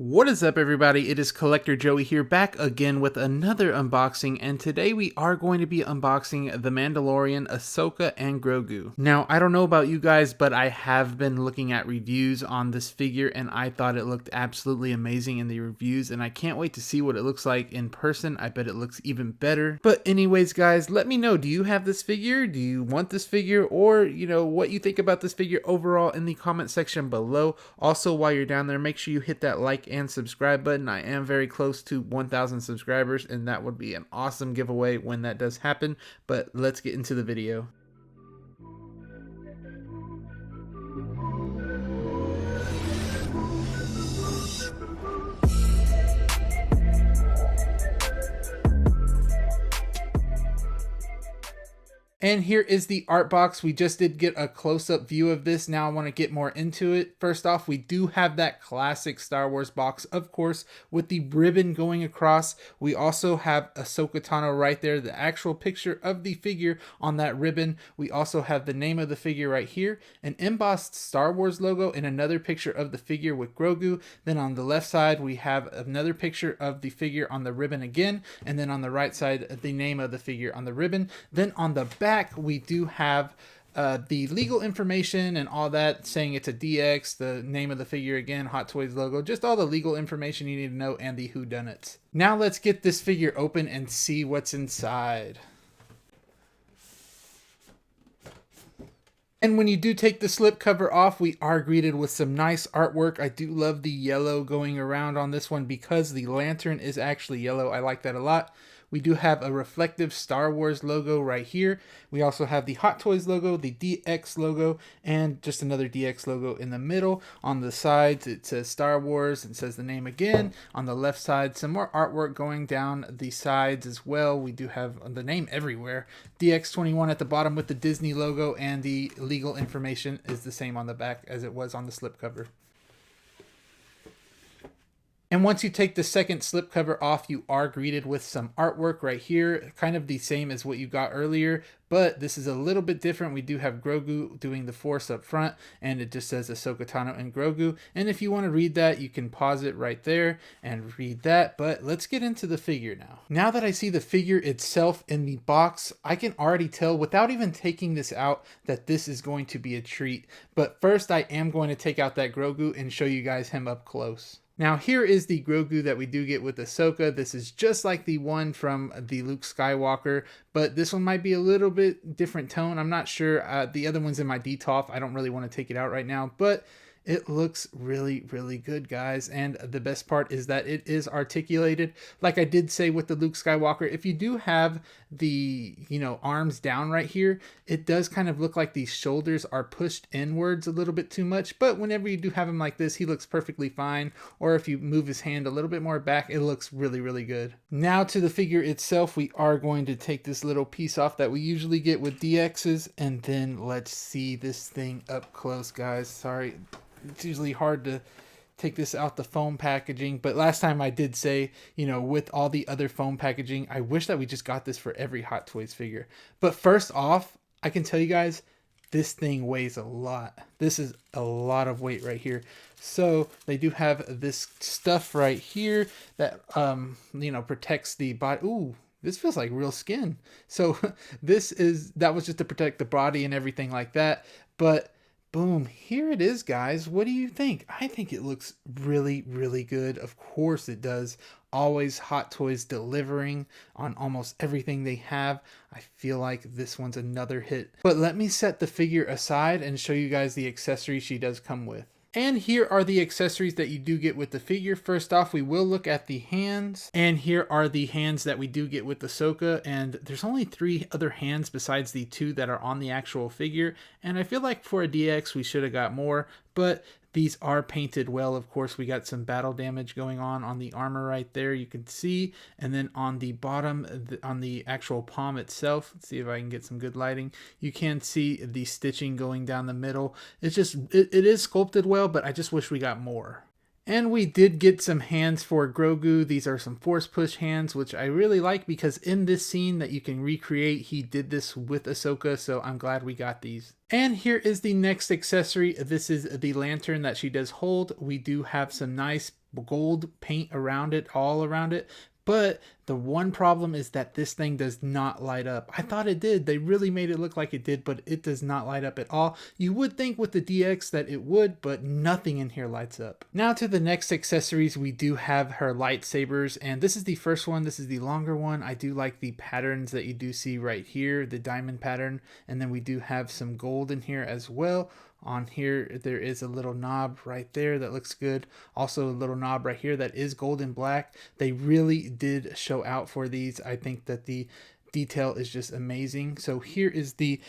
What is up, everybody? It is Collector Joey here, back again with another unboxing, and today we are going to be unboxing the Mandalorian, Ahsoka and Grogu. Now, I don't know about you guys, but I have been looking at reviews on this figure, and I thought it looked absolutely amazing in the reviews, and I can't wait to see what it looks like in person. I bet it looks even better. But anyways, guys, let me know, do you have this figure? Do you want this figure? Or, what you think about this figure overall in the comment section below. Also, while you're down there, make sure you hit that like and subscribe button. I am very close to 1,000 subscribers, and that would be an awesome giveaway when that does happen. But let's get into the video. And here is the art box. We just did get a close-up view of this. Now I want to get more into it. First off, we do have that classic Star Wars box, of course, with the ribbon going across. We also have Ahsoka Tano right there, the actual picture of the figure on that ribbon. We also have the name of the figure right here, an embossed Star Wars logo, and another picture of the figure with Grogu. Then on the left side, we have another picture of the figure on the ribbon again, and then on the right side, the name of the figure on the ribbon. Then on the back, we do have the legal information and all that, saying it's a DX, the name of the figure again, Hot Toys logo, just all the legal information you need to know, and the whodunits. Now let's get this figure open and see what's inside. And when you do take the slip cover off, we are greeted with some nice artwork. I do love the yellow going around on this one because the lantern is actually yellow. I like that a lot. We do have a reflective Star Wars logo right here. We also have the Hot Toys logo, the DX logo, and just another DX logo in the middle. On the sides, it says Star Wars and says the name again. On the left side, some more artwork going down the sides as well. We do have the name everywhere. DX21 at the bottom with the Disney logo, and the legal information is the same on the back as it was on the slipcover. And once you take the second slipcover off, you are greeted with some artwork right here, kind of the same as what you got earlier, but this is a little bit different. We do have Grogu doing the Force up front, and it just says Ahsoka Tano and Grogu. And if you want to read that, you can pause it right there and read that. But let's get into the figure now. Now that I see the figure itself in the box, I can already tell without even taking this out that this is going to be a treat. But first, I am going to take out that Grogu and show you guys him up close. Now here is the Grogu that we do get with Ahsoka. This is just like the one from the Luke Skywalker, but this one might be a little bit different tone. I'm not sure. The other one's in my DTOF. I don't really want to take it out right now, but it looks really, really good, guys. And the best part is that it is articulated. Like I did say with the Luke Skywalker, if you do have the, arms down right here, it does kind of look like these shoulders are pushed inwards a little bit too much. But whenever you do have him like this, he looks perfectly fine. Or if you move his hand a little bit more back, it looks really, really good. Now to the figure itself, we are going to take this little piece off that we usually get with DXs. And then let's see this thing up close, guys. Sorry. It's usually hard to take this out the foam packaging, but last time I did say, with all the other foam packaging, I wish that we just got this for every Hot Toys figure. But first off, I can tell you guys, this thing weighs a lot. This is a lot of weight right here. So they do have this stuff right here that, protects the body. Ooh. This feels like real skin. So that was just to protect the body and everything like that. But boom, here it is, guys. What do you think? I think it looks really, really good. Of course it does. Always Hot Toys delivering on almost everything they have. I feel like this one's another hit. But let me set the figure aside and show you guys the accessories she does come with. And here are the accessories that you do get with the figure. First off, we will look at the hands. And here are the hands that we do get with Ahsoka. And there's only 3 other hands besides the 2 that are on the actual figure. And I feel like for a DX, we should have got more. But these are painted well. Of course, we got some battle damage going on the armor right there, you can see. And then on the bottom, on the actual palm itself, let's see if I can get some good lighting. You can see the stitching going down the middle. It's just, it is sculpted well, but I just wish we got more. And we did get some hands for Grogu. These are some force push hands, which I really like because in this scene that you can recreate, he did this with Ahsoka, so I'm glad we got these. And here is the next accessory. This is the lantern that she does hold. We do have some nice gold paint around it, all around it. But the one problem is that this thing does not light up. I thought it did. They really made it look like it did, but it does not light up at all. You would think with the DX that it would, but nothing in here lights up. Now to the next accessories, we do have her lightsabers, and this is the first one. This is the longer one. I do like the patterns that you do see right here, the diamond pattern, and then we do have some gold in here as well. On here there is a little knob right there that looks good, also a little knob right here that is gold and black. They really did show out for these. I think that the detail is just amazing. So here is the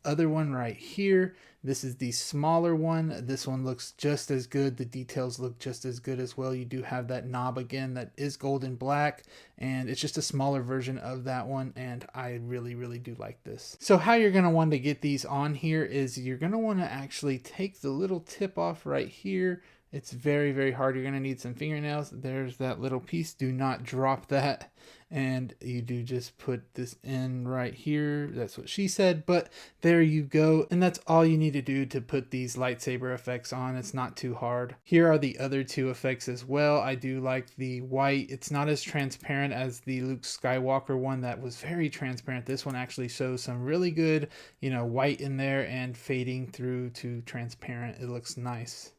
other one right here. This is the smaller one. This one looks just as good. The details look just as good as well. You do have that knob again that is gold and black, and it's just a smaller version of that one, and I really do like this. So how you're going to want to get these on here is you're going to want to actually take the little tip off right here. It's very hard. You're going to need some fingernails. There's that little piece. Do not drop that. And you do just put this in right here. That's what she said, but there you go. And that's all you need to do to put these lightsaber effects on. It's not too hard. Here are the other two effects as well. I do like the white. It's not as transparent as the Luke Skywalker one that was very transparent. This one actually shows some really good, white in there and fading through to transparent. It looks nice.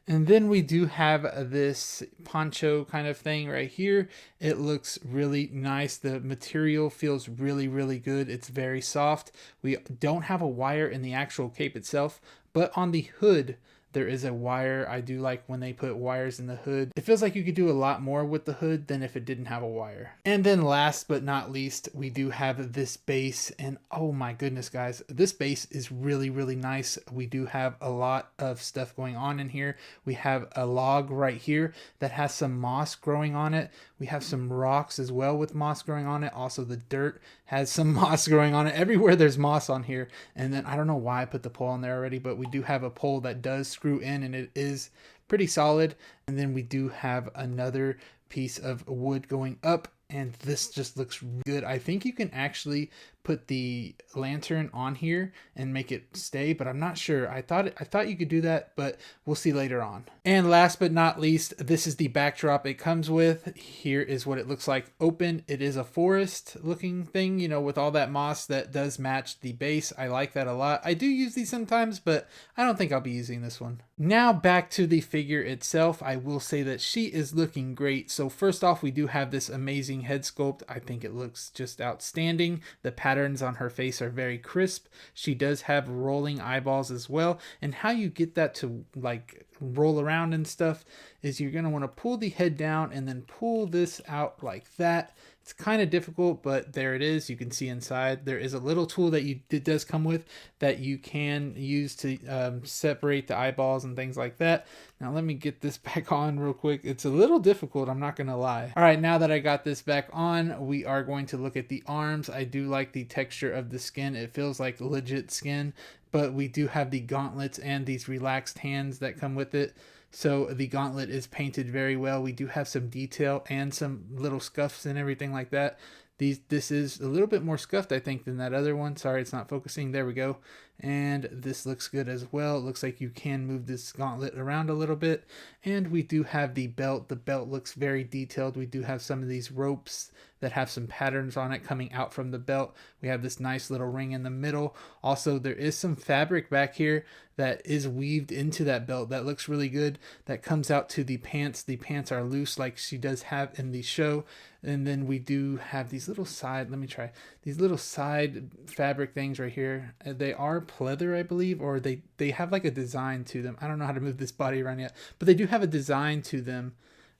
And then we do have this poncho kind of thing right here. It looks really nice. The material feels really good. It's very soft. We don't have a wire in the actual cape itself, but on the hood, there is a wire. I do like when they put wires in the hood. It feels like you could do a lot more with the hood than if it didn't have a wire. And then last but not least, we do have this base. And oh my goodness, guys, this base is really nice. We do have a lot of stuff going on in here. We have a log right here that has some moss growing on it. We have some rocks as well with moss growing on it. Also, the dirt has some moss growing on it. Everywhere there's moss on here. And then I don't know why I put the pole on there already, but we do have a pole that does screw in, and it is pretty solid. And then we do have another piece of wood going up, and this just looks good. I think you can actually put the lantern on here and make it stay, but I'm not sure. I thought you could do that, but we'll see later on. And last but not least, this is the backdrop it comes with. Here is what it looks like open. It is a forest looking thing, with all that moss that does match the base. I like that a lot. I do use these sometimes, but I don't think I'll be using this one. Now back to the figure itself. I will say that she is looking great. So first off, we do have this amazing head sculpt. I think it looks just outstanding. The patterns on her face are very crisp. She does have rolling eyeballs as well. And how you get that to roll around and stuff is you're going to want to pull the head down and then pull this out like that. It's kind of difficult, but there it is. You can see inside. There is a little tool that it does come with that you can use to separate the eyeballs and things like that. Now let me get this back on real quick. It's a little difficult, I'm not going to lie. All right, now that I got this back on, we are going to look at the arms. I do like the texture of the skin. It feels like legit skin, but we do have the gauntlets and these relaxed hands that come with it. So the gauntlet is painted very well. We do have some detail and some little scuffs and everything like that. This is a little bit more scuffed, I think, than that other one. Sorry, it's not focusing. There we go. And this looks good as well. It looks like you can move this gauntlet around a little bit. And we do have the belt. The belt looks very detailed. We do have some of these ropes that have some patterns on it coming out from the belt. We have this nice little ring in the middle. Also, there is some fabric back here that is weaved into that belt. That looks really good. That comes out to the pants. The pants are loose like she does have in the show. And then we do have these little these little side fabric things right here. They are pleather, I believe, or they have like a design to them. I don't know how to move this body around yet, but they do have a design to them.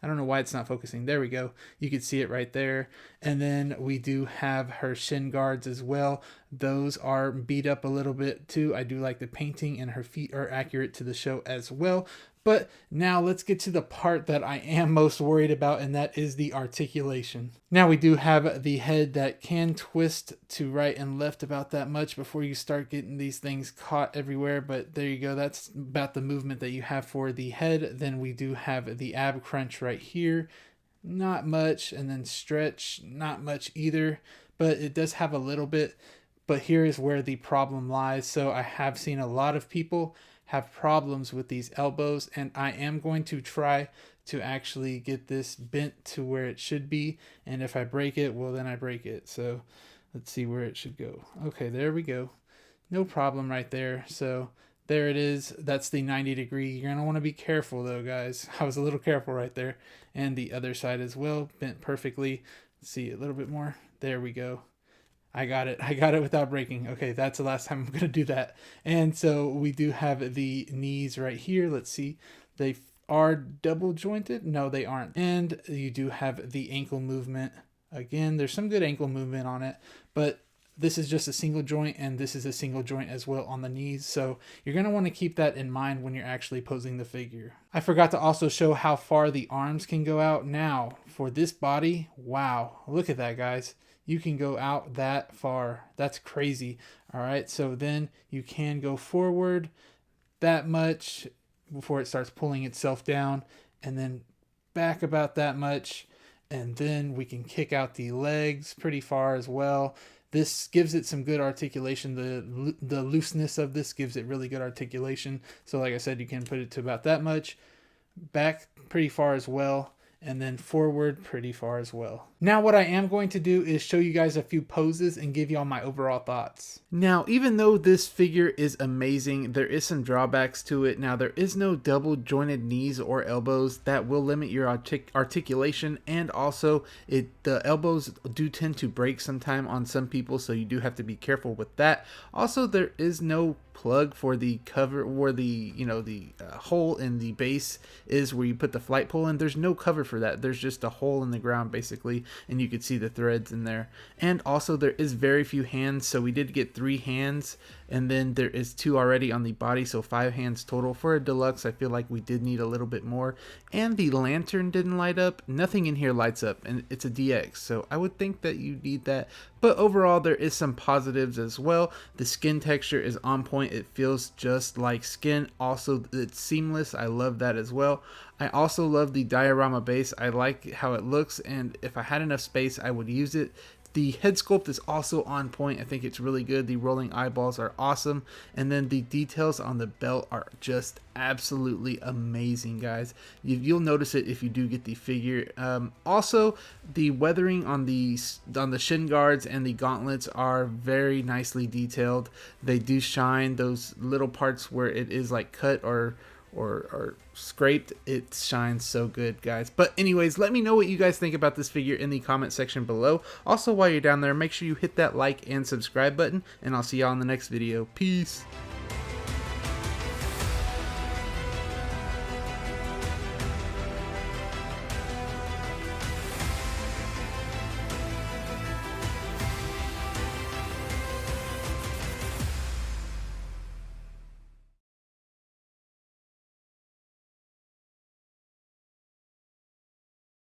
I don't know why it's not focusing. There we go. You can see it right there. And then we do have her shin guards as well. those are beat up a little bit too. I do like the painting, and her feet are accurate to the show as well. But now let's get to the part that I am most worried about, and that is the articulation. Now we do have the head that can twist to right and left about that much before you start getting these things caught everywhere. But there you go. That's about the movement that you have for the head. Then we do have the ab crunch right here. Not much. And then stretch, not much either. But it does have a little bit. But here is where the problem lies. So I have seen a lot of people have problems with these elbows, and I am going to try to actually get this bent to where it should be, and if I break it, well, then I break it. So let's see where it should go. Okay, there we go. No problem right there. So there it is. That's the 90 degree. You're gonna want to be careful though, guys. I was a little careful right there. And the other side as well, bent perfectly. Let's see a little bit more. There we go. I got it. I got it without breaking. Okay, that's the last time I'm going to do that. And so we do have the knees right here. Let's see. They are double jointed. No, they aren't. And you do have the ankle movement. Again, there's some good ankle movement on it, but this is just a single joint, and this is a single joint as well on the knees. So you're going to want to keep that in mind when you're actually posing the figure. I forgot to also show how far the arms can go out. Now, for this body, wow, look at that, guys. You can go out that far. That's crazy. All right, so then you can go forward that much before it starts pulling itself down, and then back about that much, and then we can kick out the legs pretty far as well. This gives it some good articulation. The looseness of this gives it really good articulation. So like I said, you can put it to about that much, back pretty far as well, and then forward pretty far as well. Now what I am going to do is show you guys a few poses and give y'all my overall thoughts. Now, even though this figure is amazing, there is some drawbacks to it. Now, there is no double jointed knees or elbows. That will limit your articulation, and also the elbows do tend to break sometime on some people, so you do have to be careful with that. Also, there is no plug for the cover, where the hole in the base is where you put the flight pole in. There's no cover for that. There's just a hole in the ground basically, and you could see the threads in there. And also there is very few hands, so we did get 3 hands, and then there is 2 already on the body, so 5 hands total. For a deluxe, I feel like we did need a little bit more. And the lantern didn't light up. Nothing in here lights up, and it's a DX, so I would think that you need that. But overall, there is some positives as well. The skin texture is on point. It feels just like skin. Also, it's seamless. I love that as well. I also love the diorama base. I like how it looks, and if I had enough space, I would use it. The head sculpt is also on point. I think it's really good. The rolling eyeballs are awesome. And then the details on the belt are just absolutely amazing, guys. You'll notice it if you do get the figure. Also, the weathering on the shin guards and the gauntlets are very nicely detailed. They do shine. Those little parts where it is like cut or scraped, it shines so good, guys. But anyways, let me know what you guys think about this figure in the comment section below. Also, while you're down there, make sure you hit that like and subscribe button, and I'll see y'all in the next video. Peace.